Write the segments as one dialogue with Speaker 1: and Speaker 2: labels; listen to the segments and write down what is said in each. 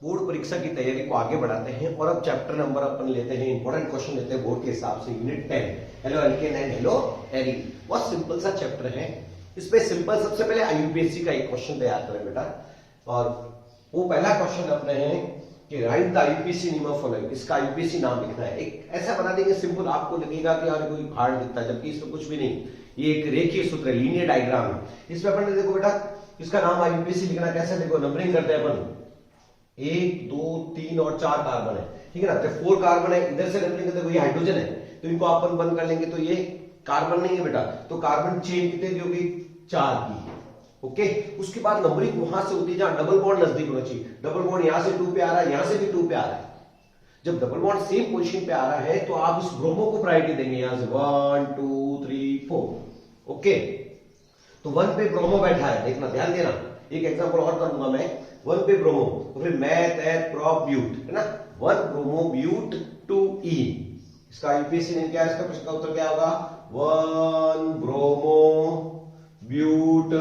Speaker 1: Board परीक्षा की तैयारी को आगे बढ़ाते हैं और अब चैप्टर नंबर अपन लेते हैं, इंपॉर्टेंट क्वेश्चन लेते हैं बोर्ड के हिसाब से, unit 10 halo alkane and hello arene. बहुत सिंपल सा चैप्टर है। इसमें सिंपल सबसे पहले आईयूपीएससी का एक क्वेश्चन तैयार करें बेटा, और वो पहला क्वेश्चन अपने हैं कि right the आईयूपीएससी name of following. इसका आईयूपीएससी नाम लिखना है। एक ऐसा बना देंगे सिंपल, आपको लगेगा कि यार कोई हार्ड दिखता है, जबकि इसमें कुछ भी नहीं, ये एक रेखीय सूत्र है, लीनियर डायग्राम है। इसमें अपन देखो बेटा, इसका नाम आईयूपीएससी लिखना कैसे, देखो नंबरिंग करते हैं अपन, 1 2 3 और 4 कार्बन है, ठीक है ना। तो 4 कार्बन है, इधर से नंबरिंग करते हैं, ये हाइड्रोजन है, तो इनको अपन बंद कर लेंगे, तो ये कार्बन नहीं है बेटा, तो कार्बन चेन कितने की होगी, 4 की। ओके, उसके बाद नंबरिंग वहां से होती है जहां डबल बॉन्ड नजदीक होना चाहिए। डबल बॉन्ड यहां से 2 पे आ रहा है, यहां से भी 2 पे आ रहा है। जब डबल बॉन्ड सेम पोजीशन पे आ रहा है तो आप उस ब्रोमो को प्रायोरिटी देंगे, यहां से 1 2 3 4। ओके, तो 1 पे ब्रोमो बैठा है, देखना ध्यान देना। एक एग्जांपल और करूंगा मैं, 1 पे ब्रोमो, तो फिर मैथ एथ प्रोप ब्यूट है ना, 1 ब्रोमो ब्यूट 2 ई। इसका आईयूपीएससी नेम क्या है, इसका प्रश्न का उत्तर क्या होगा, 1 ब्रोमो ब्यूट,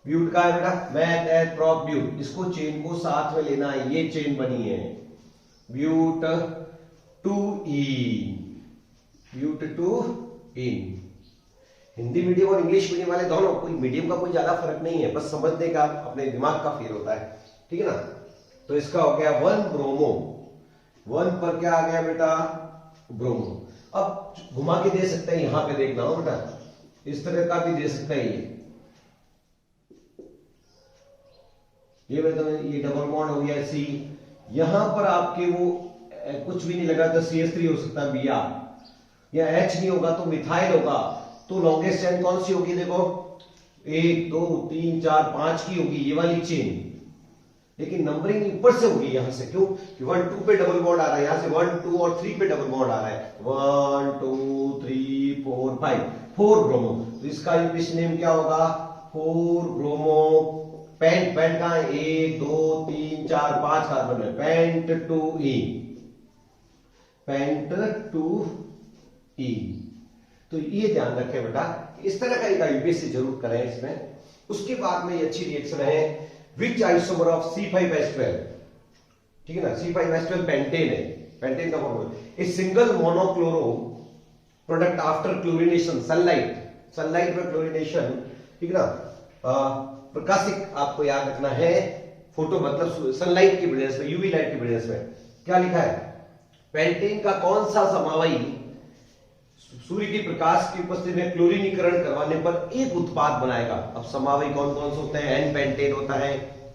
Speaker 1: ब्यूट का है बेटा मैथ एथ प्रोप ब्यूट। इसको चेन को साथ में लेना है, ये चेन बनी है ब्यूट 2 ब्यूट 2 हिंदी मीडियम और इंग्लिश मीडियम वाले दोनों, कोई मीडियम का कोई ज्यादा फर्क नहीं है, बस समझने का अपने दिमाग का फेर होता है, ठीक है ना। तो इसका हो गया 1 ब्रोमो, 1 पर क्या आ गया बेटा, ब्रोमो। अब घुमा के दे सकते हैं, यहां पे देखना हो बेटा, इस तरह का भी दे सकते हैं ये ये डबल बॉन्ड हो गया सी, यहां पर आपके वो कुछ भी नहीं लगा तो CH3 हो सकता है Br, या H नहीं होगा तो मिथाइल होगा। तो लॉन्गेस्ट चेन कौन सी होगी, देखो 1 2 3 4 5 की होगी ये वाली चेन, लेकिन नंबरिंग ऊपर से होगी यहां से, क्यों कि 1 2 पे डबल बॉन्ड आ रहा है, यहां से 1 2 और 3 पे डबल बॉन्ड आ रहा है, 1 2 3 4 5, 4 ब्रोमो। तो इसका आईयूपीएससी नेम क्या होगा, 4 ब्रोमो पेंट। पेंट का 1 2 3 4 5 कार्बन है, पेंट 2E, पेंट 2E। तो ये ध्यान रखें बेटा, इस तरह का एक आईयूपीएससी जरूर करें इसमें। उसके बाद में ये अच्छी रिएक्शन है, विच आइसोमर ऑफ C5H12, ठीक है ना, C5H12 पेंटेन है, पेंटेन का formula. A single monochloro product after chlorination, sunlight, sunlight में क्लोरिनेशन, ठीक है ना। प्रकाशिक आपको याद रखना है, फोटो मतलब सनलाइट की ब्रिलियंस में, यूवी लाइट की ब्रिलियंस में। क्या लिखा है, पेंटेन का कौन सा समावयी सूर्य की प्रकाश की उपस्थिति में क्लोरीनीकरण करवाने पर एक उत्पाद बनाएगा। अब समावयी कौन कौन से होते हैं, एन पेंटेन होता है,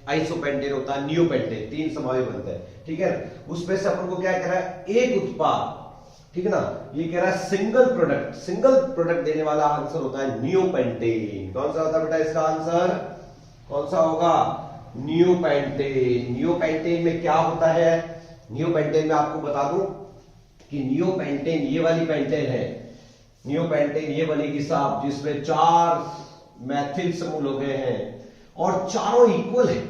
Speaker 1: आइसोपेंटेन होता है, नियोपेंटेन, 3 समावयी बनते हैं, ठीक है। उसमें से अपन को क्या कह रहा है, एक उत्पाद, ठीक है ना। ये कह रहा है सिंगल प्रोडक्ट, सिंगल प्रोडक्ट देने वाला आंसर होता है नियोपेंटेन। कौन सा होता है बेटा इसका आंसर, कौन सा होगा, नियोपेंटेन। नियोपेंटेन में क्या होता है, नियोपेंटेन में आपको बता दूं कि नियोपेंटेन ये वाली पेंटेन है, नियोपेंटेन ये बनेगी साहब जिसमें 4 मैथिल समूह हो गए हैं और चारों इक्वल है।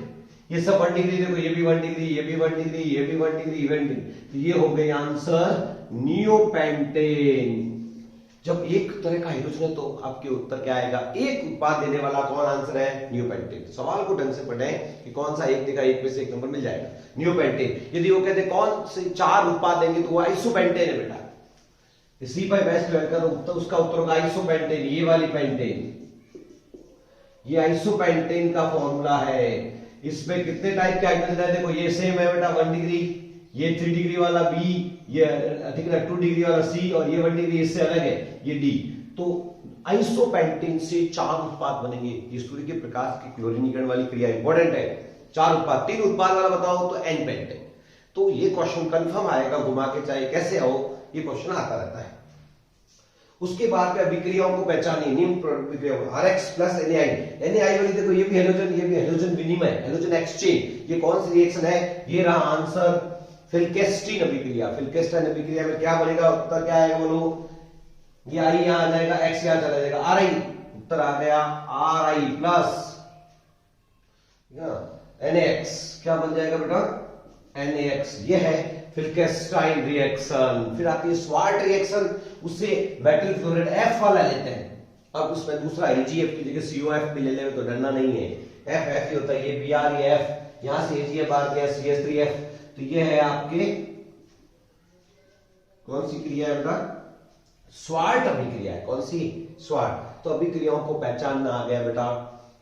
Speaker 1: ये सब 1 डिग्री, देखो ये भी 1 डिग्री, ये भी 1 डिग्री, ये भी 1 डिग्री, ये 1 डिग्री, तो ये हो गए आंसर नियोपेंटेन। जब एक तरह का हाइड्रोजन है तो आपके उत्तर क्या आएगा, एक उत्पाद देने वाला कौन आंसर है, नियोपेंटेन। सवाल को ढंग से पढ़ें कि कौन सा एक देगा, एक में से एक नंबर मिल जाएगा, नियोपेंटेन। यदि वो कहते कौन से 4 उत्पाद देंगे तो वो आइसोपेंटेन है बेटा। C5H12 का तो उसका उत्तर होगा आइसोपेंटेन, ये वाली पेंटेन, ये आइसोपेंटेन का फॉर्मूला है। इसमें कितने टाइप के हाइड्रोजन है, देखो ये सेम है बेटा 1 डिग्री, ये 3 डिग्री वाला B, ये ठीक है 2 डिग्री वाला C, और ये 1 डिग्री इससे अलग है ये D। तो आइसोपेंटेन से 4 उत्पाद बनेंगे। ये सूर्य के प्रकाश की क्लोरीनीकरण वाली क्रिया इंपॉर्टेंट है। 4 उत्पाद, 3 उत्पाद वाला बताओ तो N पेंटेन। तो ये क्वेश्चन कंफर्म आएगा, घुमा के चाहे कैसे आओ ये क्वेश्चन आता रहता है। उसके बाद में अभिक्रियाओं को पहचानिए, निम्न अभिक्रियाओं RH प्लस NaI वाली, देखो ये भी हाइड्रोजन, ये भी हाइड्रोजन विनिमय, हाइड्रोजन एक्सचेंज। ये कौन सी रिएक्शन है, ये रहा आंसर, फिल्केस्ट्रीन अभिक्रिया। फिल्केस्ट्रीन अभिक्रिया में क्या बनेगा, उत्तर क्या आएगा बोलो, ये I यहां आ जाएगा, X यहां चला जाएगा, RI, उत्तर आ गया RI प्लस NaX, क्या बन जाएगा बेटा, NaX। ये है फिल्केस्ट्राइन रिएक्शन। फिर आती है स्वार्ट रिएक्शन, उससे मेटल फ्लोराइड F वाला लेते हैं, अब उसमें दूसरा AgF की जगह COF भी ले ले तो डरना नहीं है, F ही होता है, ये Br ये F, यहां से AgF बाहर गया CH3F, तो ये है आपके कौन सी क्रिया है बेटा? स्वार्ट अभिक्रिया है। कौन सी? स्वार्ट। तो अभिक्रियाओं को पहचानना आ गया बेटा।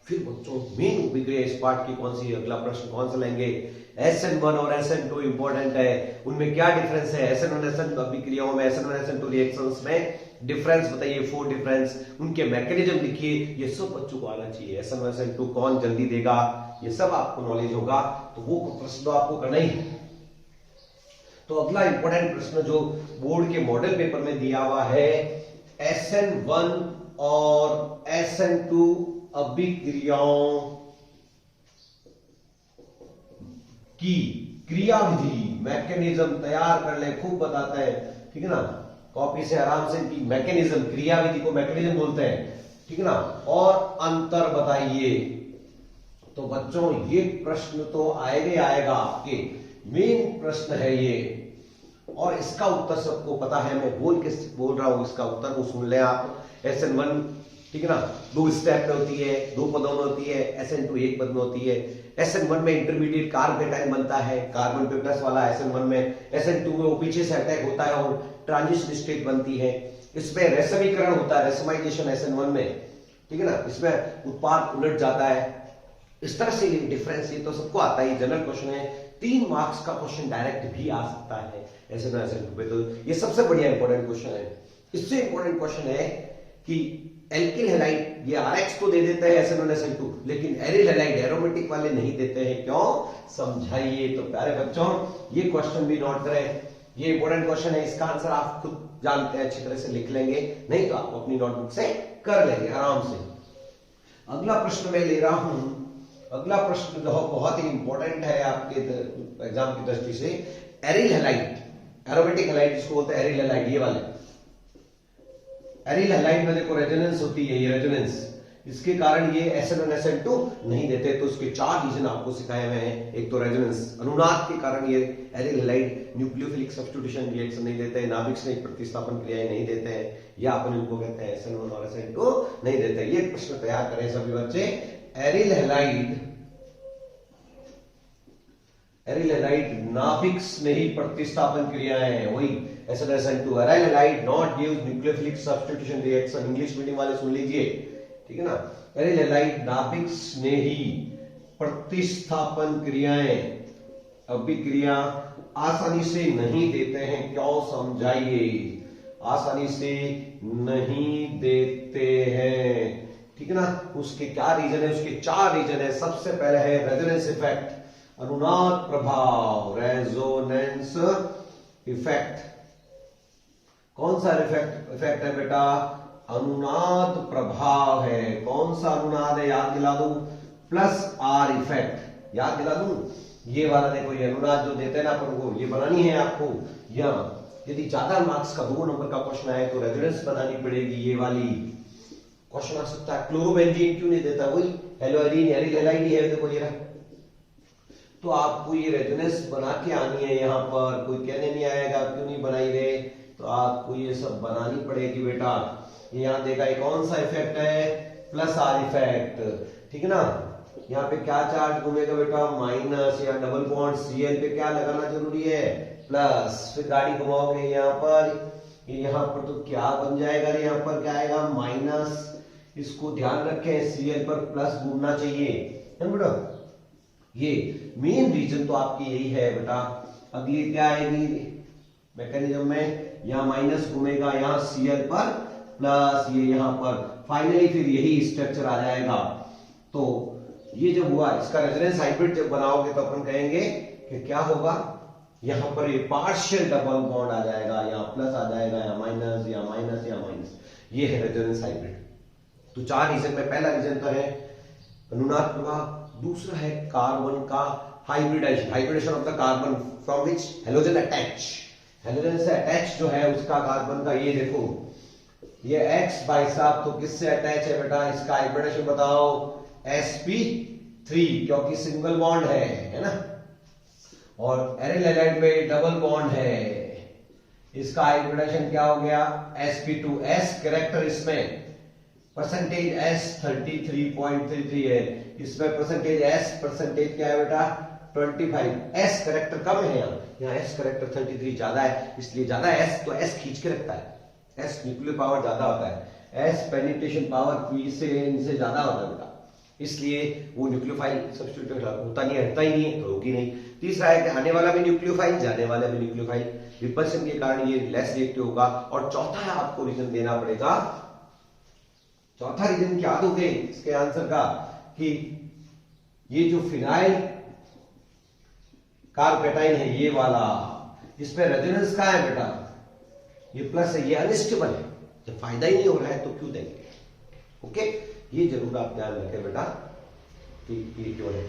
Speaker 1: फिर बच्चों मेन अभिक्रिया इस पार्ट की कौन सी? अगला प्रश्न कौन सा लेंगे? SN1 और SN2 इंपॉर्टेंट है। उनमें क्या डिफरेंस है? SN1 SN2 अभिक्रियाओं में, SN1 SN2 रिएक्शंस में डिफरेंस बताइए, 4 डिफरेंस। उनके मैकेनिज्म लिखिए। ये सब बच्चों को आना चाहिए। SN1 SN2 कौन जल्दी देगा, ये सब आपको नॉलेज होगा। तो वो प्रश्न तो आपको करना ही है। तो अगला इंपॉर्टेंट प्रश्न जो बोर्ड के मॉडल पेपर में दिया हुआ है, SN1 और SN2 अभिक्रियाओं की क्रियाविधि, मैकेनिज्म तैयार कर ले, खूब बताते हैं, ठीक है ना। कॉपी से आराम से इनकी मैकेनिज्म, क्रियाविधि को मैकेनिज्म बोलते हैं, ठीक है ना। और अंतर बताइए। तो बच्चों ये प्रश्न तो आएगा ही आएगा, आपके मेन प्रश्न है ये। और इसका उत्तर सबको पता है, मैं बोल रहा हूं, इसका उत्तर को सुन लें आप। SN1, ठीक है ना, 2 स्टेप में होती है, 2 पदों में होती है। SN2 1 पद में होती है। SN1 में इंटरमीडिएट कार्बोकेटायन बनता है, कार्बन पे प्लस वाला SN1 में। SN2 में वो पीछे से अटैक होता है और ट्रांजिशन स्टेट बनती है। इसमें रेशमीकरण होता है, रेशमाइजेशन SN1 में, ठीक है ना। इसमें उत्पाद उलट जाता है। इस तरह से डिफरेंस, ये तो सबको आता है, जनरल क्वेश्चन है। 3 मार्क्स का क्वेश्चन डायरेक्ट भी आ सकता है SN1 SN2 पे। तो ये सबसे बढ़िया इंपॉर्टेंट क्वेश्चन है। इससे इंपॉर्टेंट क्वेश्चन है कि एल्किल हैलाइड, ये RX को दे देते हैं SN1 SN2, लेकिन एरिल हैलाइड एरोमेटिक वाले नहीं देते हैं। क्यों? समझाइए। तो प्यारे बच्चों ये क्वेश्चन भी नोट करें, ये इंपॉर्टेंट क्वेश्चन है। इसका आंसर आप खुद जानते हैं, अच्छी तरह से लिख लेंगे, नहीं तो आप अपनी नोटबुक से कर लेंगे आराम से। अगला प्रश्न मैं ले रहा हूं। अगला प्रश्न जो बहुत ही इंपॉर्टेंट है आपके एग्जाम की दृष्टि से, एरिल हैलाइड, एरोमेटिक हैलाइड जिसको बोलते हैं एरिल हैलाइड, ये वाले एरिल हैलाइड में देखो रेजोनेंस होती है, ये रेजोनेंस, इसके कारण ये SN1 SN2 नहीं देते। तो इसके 4 रीजन आपको सिखाए हुए हैं। एक तो रेजोनेंस, अनुनाद के कारण ये aryl halide nucleophilic substitution reaction नहीं देते हैं, नाभिक स्नेह प्रतिस्थापन क्रियाएं नहीं देते हैं, या अपन इनको कहते हैं SN1 और SN2 नहीं देते। ये प्रश्न तैयार करें सभी बच्चे। एरिल हैलाइड, एरिल हैलाइड नाभिक स्नेही प्रतिस्थापन क्रियाएं, वही SN1 SN2। Aryl halide not gives nucleophilic substitution reaction, English medium वाले सुन लीजिए, ठीक है ना। एरिल हैलाइड नाभिक स्नेही प्रतिस्थापन क्रियाएं, अभिक्रिया आसानी से नहीं देते हैं। क्यों? समझाइए। आसानी से नहीं देते हैं, ठीक है ना। उसके क्या रीजन है? उसके 4 रीजन है। सबसे पहले है रेजोनेंस इफेक्ट, अनुनाद प्रभाव, रेजोनेंस इफेक्ट। कौन सा इफेक्ट है बेटा? अनुनाद प्रभाव है। कौन सा अनुनाद है? याद दिला दूं, प्लस R इफेक्ट, याद दिला दूं। ये वाला देखो, ये अनुनाद जो देते हैं ना अपन को, ये बनानी है आपको। या यदि ज्यादा मार्क्स का 2 नंबर का क्वेश्चन आए तो रेजोनेंस बनानी पड़ेगी। ये वाली क्वेश्चन आ सकता है, क्लोरोबेंजीन क्यों नहीं देता? वही हेलोएरीन, एरिल हैलाइड है, देखो ये रहा। तो आपको ये रेजोनेंस बना के आनी है यहाँ पर। कोई कहने नहीं आएगा क्यों नहीं बनाई रे, तो आपको ये सब बनानी पड़ेगी बेटा। ये यहाँ देखा, ये कौन सा इफेक्ट है? प्लस R इफेक्ट, ठीक है ना। यहाँ पे क्या चार्ज घूमेगा बेटा? माइनस, या डबल बॉन्ड Cl पे क्या लगाना जरूरी है? प्लस। फिर गाड़ी घुमाओगे यहाँ पर, यहाँ पर तो क्या बन जाएगा? यहाँ पर क्या आएगा? माइनस। इसको ध्यान रखें, Cl पर प्लस घूमना चाहिए, है बेटा। ये मेन रीजन तो आपकी यही है बेटा। अगली क्या आएगी मैकेनिज्म में? यहाँ माइनस घूमेगा, यहाँ Cl पर प्लस, ये यहाँ पर फाइनली फिर यही स्ट्रक्चर आ जाएगा। तो ये जब हुआ, इसका रेजोनेंस हाइब्रिड जब बनाओगे तो अपन कहेंगे कि क्या होगा? यहाँ पर ये पार्शियल डबल बॉन्ड आ जाएगा, यहाँ प्लस आ जाएगा, या माइनस, या माइनस, या माइनस। ये है रेजोनेंस हाइब्रिड। तो 4 रीजन में पहला रीजन तो है अनुनाद प्रभाव, दूसरा है कार्बन का hybridization, hybridization of the carbon from which halogen attach, halogen से अटैच जो है उसका कार्बन का, ये देखो ये X भाई साहब तो किससे अटैच है बेटा? इसका हाइब्रिडेशन बताओ, sp3, क्योंकि सिंगल बॉन्ड है ना। और एरिल हैलाइड में डबल बॉन्ड है, इसका हाइब्रिडेशन क्या हो गया? sp2। s कैरेक्टर इसमें परसेंटेज S 33.33 है, इसमें परसेंटेज एस, परसेंटेज क्या है बेटा 25, एस करेक्टर कम है, यहाँ एस करेक्टर 33 ज्यादा है, इसलिए ज्यादा एस, तो एस खींच के रखता है, एस न्यूक्लियर पावर ज्यादा होता है, एस पेनिट्रेशन पावर पी से इनसे ज्यादा होता है बेटा, इसलिए वो न्यूक्लियोफाइल सब्स्टिट्यूट होता नहीं है, हटता ही नहीं है, तो होगी नहीं। तीसरा है कि आने वाला भी न्यूक्लियोफाइल, जाने वाला भी न्यूक्लियोफाइल, रिपल्शन के कारण ये लेस रिएक्टिव होगा। और चौथा है आपको रीजन देना पड़ेगा, चौथा रीजन क्या दोगे इसके आंसर का, कि ये जो फिनाइल कार्बोकेटाइन है ये वाला, इसमें रेजोनेंस का है बेटा, ये प्लस है, ये अनस्टेबल है, जब फायदा ही नहीं हो रहा है तो क्यों देंगे। ओके, ये जरूर आप ध्यान रखें बेटा कि ये क्यों है।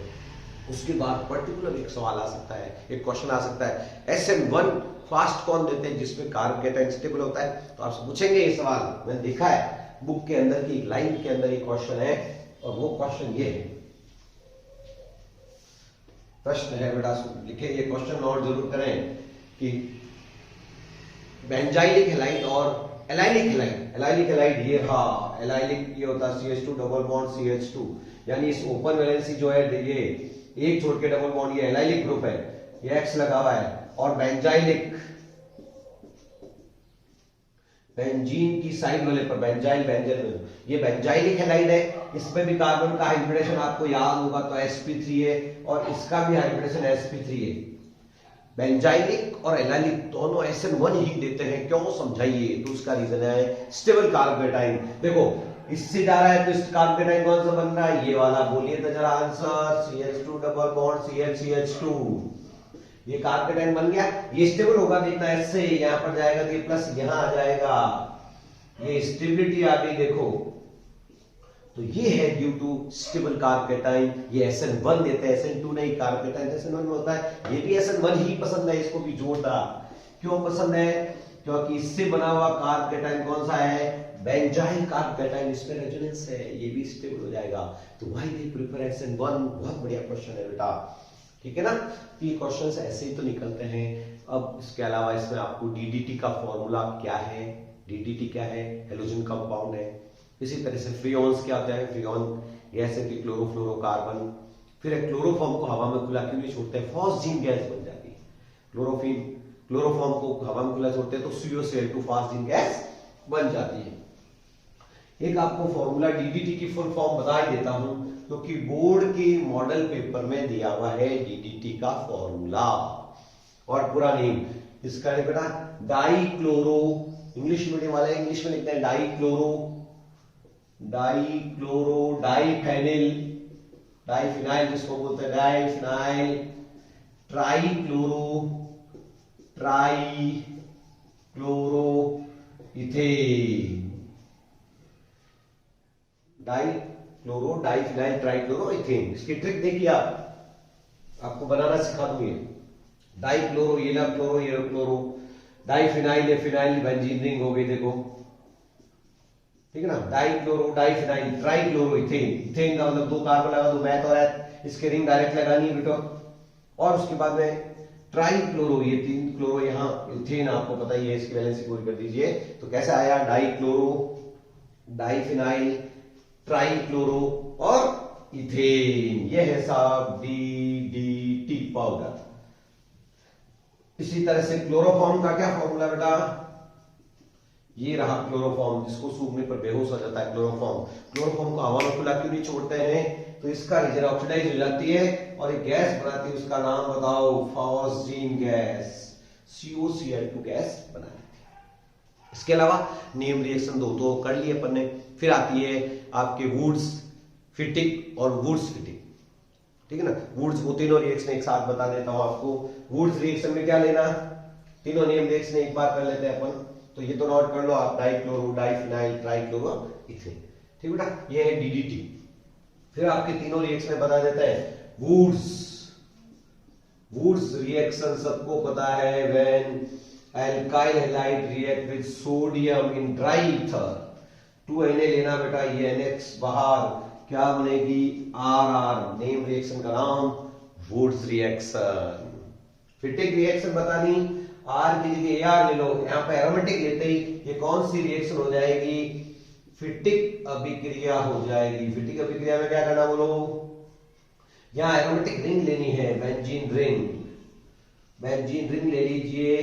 Speaker 1: उसके बाद पर्टिकुलर एक सवाल आ सकता है, एक क्वेश्चन आ सकता है, SN1 फास्ट कौन देते हैं जिसमें कार्बोकेटाइन स्टेबल होता है, तो आपसे पूछेंगे ये सवाल, मैंने देखा है बुक के अंदर की लाइन के अंदर ये क्वेश्चन है, और वो क्वेश्चन ये है, प्रश्न है बेटा, लिखे ये क्वेश्चन नोट जरूर करें कि बेंजाइलिक हैलाइड और एलाइलिक हैलाइड, एलाइलिक हैलाइड ये, हाँ एलाइलिक ये होता है CH2 डबल बॉन्ड CH2, यानी इस ओपन वैलेंसी जो है ये एक छोड़ के डबल बॉन्ड, ये एलाइलिक ग्रुप है, ये X लगा हुआ है, और बेंजाइलिक, बेंजीन की साइड वाले पर बेंजाइल, बेंजल, ये बेंजाइलिक हैलाइड है, इसमें भी कार्बन का हाइब्रिडेशन आपको याद होगा तो sp3 है, और इसका भी हाइब्रिडेशन sp3 है। बेंजाइलिक और एलाइलिक दोनों SN1 ही देते हैं, क्यों समझाइए, तो उसका रीजन है स्टेबल कार्बोकेटाइन। देखो इससे जा रहा है तो इस कार्बोकेटाइन कौन सा बन रहा है, ये वाला, बोलिए तो जरा answer, CH2 double bond CH2, ये कार्बोकेटाइन बन गया, ये स्टेबल होगा, देखना ऐसे यहां पर जाएगा तो ये प्लस यहां आ जाएगा, ये स्टेबिलिटी आ गई देखो, तो ये है ड्यू टू स्टेबल कार्बोकेटाइन, ये SN1 देते हैं, SN2 नहीं, कार्बोकेटाइन SN1 में होता है, ये भी SN1 ही पसंद है, इसको भी जोरदार, क्यों पसंद है, क्योंकि इससे बना हुआ कार्बोकेटाइन कौन सा है, बेंजाइल कार्बोकेटाइन, इसमें रेजोनेंस है, ये भी स्टेबल हो जाएगा, तो व्हाई दे प्रेफर SN1, बहुत बढ़िया क्वेश्चन है बेटा, ठीक है ना। तो ये क्वेश्चंस ऐसे ही तो निकलते हैं। अब इसके अलावा इसमें आपको DDT का फॉर्मूला क्या है, DDT क्या है, हेलोजन कंपाउंड है, इसी तरह से फ्रियोन्स क्या होता है, फ्रियोन गैस है कि क्लोरोफ्लोरोकार्बन, फिर क्लोरोफॉर्म को हवा में खुला क्यों नहीं छोड़ते हैं, फॉस्जीन गैस बन जाती है, क्लोरोफॉर्म को हवा में खुला छोड़ते हैं तो CuCl2 फॉस्जीन गैस बन जाती है। एक आपको फॉर्मूला DDT की फुल फॉर्म बता ही देता हूं, क्योंकि बोर्ड के मॉडल पेपर में दिया हुआ है DDT का फॉर्मूला, और पूरा नेम इसका है बेटा डाइक्लोरो, इंग्लिश मीडियम वाले इंग्लिश में लिखते हैं डाइक्लोरो डाइफेनिल, डाइफिनाइल जिसको बोलते हैं diphenyl, trichloro ethane, dichloro diphenyl trichloro ethane. इसकी ट्रिक देखिए, आपको बनाना सिखा दूंगी, डाइक्लोरो ये ला क्लोरो ये क्लोरो, डाइफिनाइल ये फिनाइल बेंजीन रिंग हो गई देखो, ठीक है ना, dichloro diphenyl trichloro ethane, ethane का मतलब दो कार्बन लगा, दो मैथ हो रहा है, इसके रिंग डायरेक्ट लगानी है बेटा, और उसके बाद में ट्राइक्लोरो ये तीन क्लोरो, यहाँ इथेन आपको पता ही है, इसकी वैलेंसी पूरी कर दीजिए, तो कैसे आया डाइक्लोरो डाइफिनाइल ट्राइक्लोरो और इथेन, ये है साहब DDT पाउडर। इसी तरह से क्लोरोफॉर्म का क्या फॉर्मूला बेटा, ये रहा क्लोरोफॉर्म, जिसको सूखने पर बेहोश हो जाता है क्लोरोफॉर्म, क्लोरोफॉर्म को हवा में खुला क्यों नहीं छोड़ते हैं, तो इसका रीजन ऑक्सीडाइज हो जाती है और एक गैस बनाती है, उसका नाम बताओ, फॉस्जीन गैस, CuCl2 गैस बनाती है। इसके अलावा नेम रिएक्शन दो तो कर लिए अपन ने, फिर आती है आपके वुड्स फिटिक और वुड्स फिटिक, ठीक है ना, वुड्स, वो तीनों रिएक्शन एक साथ बता देता हूं आपको। वुड्स रिएक्शन में क्या लेना, तीनों नेम रिएक्शन एक बार कर लेते हैं अपन, तो ये तो नोट कर लो आप, डाइक्लोरो डाइफिनाइल ट्राइक्लोरो इथेन, ठीक बेटा, ये है DDT। फिर आपके तीनों रिएक्शन बता देता है वुड्स रिएक्शन सबको पता है, when alkyl halide react with sodium in dry ether, 2Na लेना बेटा, ये NH बाहर, क्या बनेगी RR, नेम रिएक्शन का नाम वुड्स रिएक्शन। फिटिक रिएक्शन बतानी, R की जगह AR ले लो, यहाँ पे एरोमेटिक लेते ही ये कौन सी रिएक्शन हो जाएगी, फिटिक अभिक्रिया हो जाएगी। फिटिक अभिक्रिया में क्या करना बोलो, यहाँ एरोमेटिक रिंग लेनी है, बेंजीन रिंग। बेंजीन रिंग ले लीजिए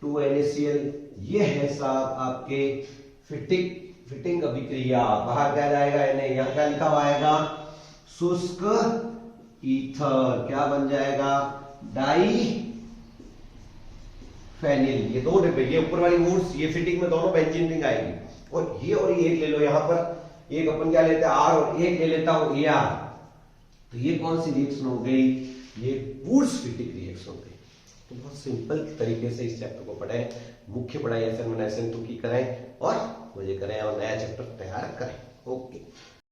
Speaker 1: 2NaCl। ये है साहब आपके फिटिंग अभिक्रिया। बाहर क्या जाएगा, यहाँ क्या लिखा हुआ आएगा, शुष्क ईथर। क्या बन जाएगा, डाई फेनिल। ये दो डिब्बे, ये ऊपर वाली वुड्स, ये फिटिंग में दोनों बेंजीन रिंग आएगी। और ये एक ले लो, यहां पर एक अपन क्या लेते हैं आर, और एक ले लेता हूं AR। तो ये कौन सी रिएक्शन हो गई, ये वुड्स फिटिंग रिएक्शन हो गई। तो बहुत सिंपल तरीके से इस चैप्टर को पढ़ें, मुख्य पढ़ाई SN1 SN2 की करें और मुझे करें और नया चैप्टर तैयार करें। ओके।